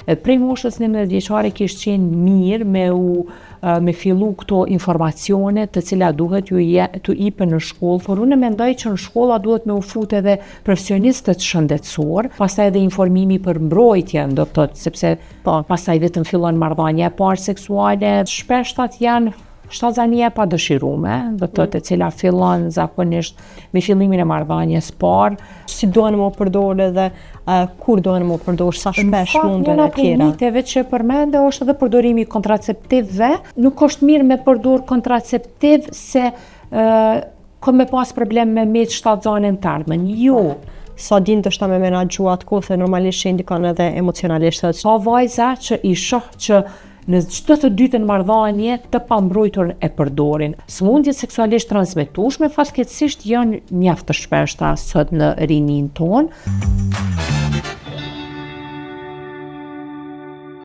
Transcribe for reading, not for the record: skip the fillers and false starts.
Edhe prej moshës 19 vjeçare kishte qenë mirë me fillu këto informacione të cilat duhet t'u ipen në shkollë, por unë mendoj që në shkolla duhet me u fut edhe profesionistët shëndetësor, pastaj edhe informimi për mbrojtjen, do të thotë, sepse pastaj vetëm fillon marrëdhënia e parë seksuale, shpesh janë shtazania e padëshirume, do të thotë, e cila fillon zakonisht me fillimin e marrëdhënies parë. Si duhen më përdorë dhe kur duhen më përdorë, sa shpesh mund dhe tjera. Miteve që përmende është edhe përdorimi i kontraceptivëve. Nuk është mirë me përdor kontraceptiv se ka me pas problem me met shtatzanin të ardhmen. Jo. Sa din të shta me menaxhu atë kohë, se normalisht që indikon edhe emocionalisht. Ka vajza që i shoh që në çdo të dytën marrëdhënie të pambrojtur e përdorin. Sëmundjet seksualisht transmetueshme fatkeqësisht janë mjaft të shpeshta sot në rinin tonë.